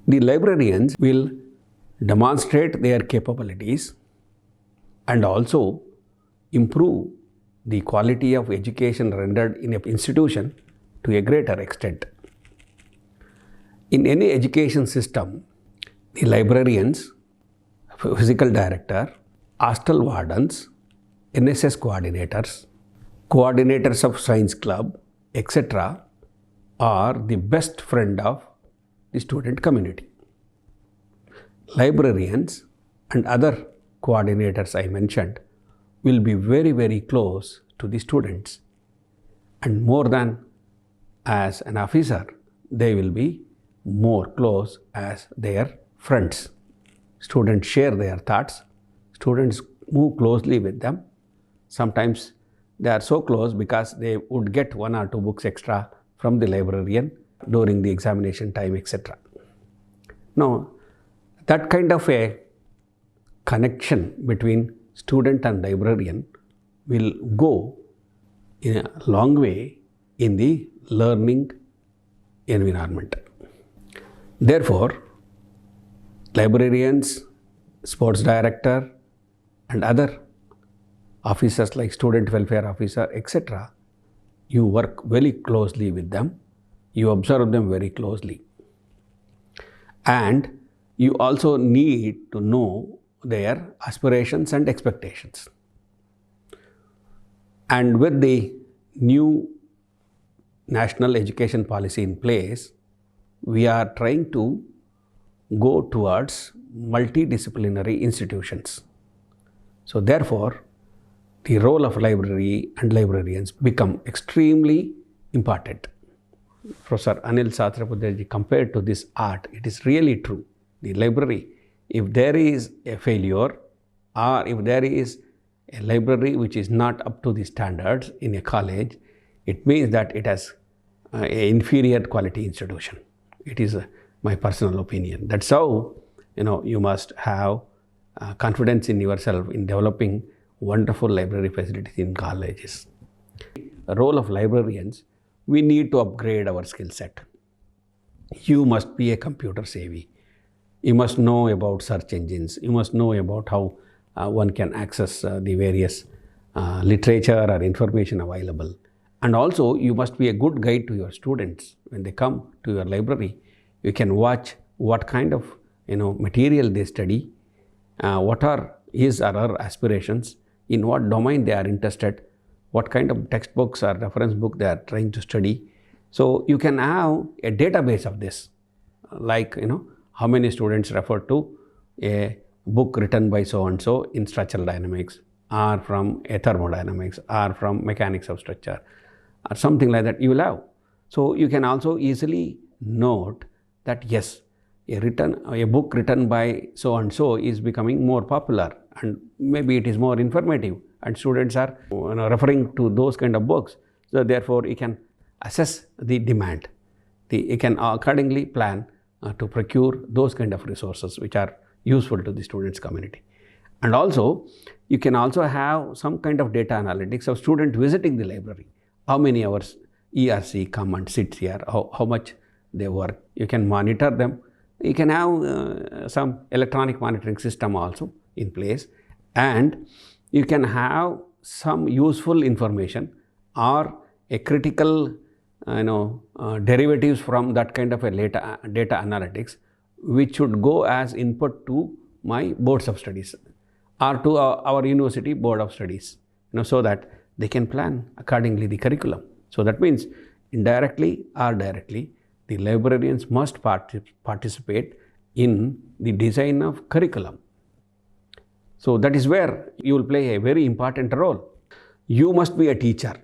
The librarians will demonstrate their capabilities and also improve the quality of education rendered in an institution to a greater extent. In any education system, the librarians, physical director, hostel wardens, NSS coordinators, coordinators of science club, etc. are the best friend of the student community. Librarians and other coordinators I mentioned will be very, very close to the students, and more than as an officer, they will be more close as their friends. Students share their thoughts, students move closely with them. Sometimes they are so close because they would get 1 or 2 books extra from the librarian during the examination time, etc. Now, that kind of a connection between student and librarian will go in a long way in the learning environment. Therefore, librarians, sports director and other officers like student welfare officer, etc., you work very closely with them, you observe them very closely, and you also need to know their aspirations and expectations. And with the new national education policy in place, we are trying to go towards multidisciplinary institutions. So therefore, the role of library and librarians become extremely important. Professor Anil Sahasrabudhe compared to this art, it is really true. The library, if there is a failure or if there is a library which is not up to the standards in a college, it means that it has an inferior quality institution. It is my personal opinion. That's how you must have confidence in yourself in developing wonderful library facilities in colleges. The role of librarians, we need to upgrade our skill set. You must be a computer savvy. You must know about search engines. You must know about how one can access the various literature or information available. And also, you must be a good guide to your students. When they come to your library, you can watch what kind of material they study, what are his or her aspirations, in what domain they are interested, what kind of textbooks or reference book they are trying to study. So you can have a database of this, like how many students refer to a book written by so-and-so in structural dynamics, or from a thermodynamics, or from mechanics of structure, or something like that you will have. So you can also easily note that yes, a book written by so-and-so is becoming more popular, and maybe it is more informative, and students are referring to those kind of books. So therefore, you can assess the demand. You can accordingly plan to procure those kind of resources which are useful to the students' community. And also, you can also have some kind of data analytics of student visiting the library. How many hours ERC come and sit here, how much they work. You can monitor them. You can have some electronic monitoring system also in place, and you can have some useful information or a critical derivatives from that kind of a data analytics, which should go as input to my boards of studies or to our university board of studies, so that they can plan accordingly the curriculum. So that means indirectly or directly, the librarians must participate in the design of curriculum. So that is where you will play a very important role. You must be a teacher.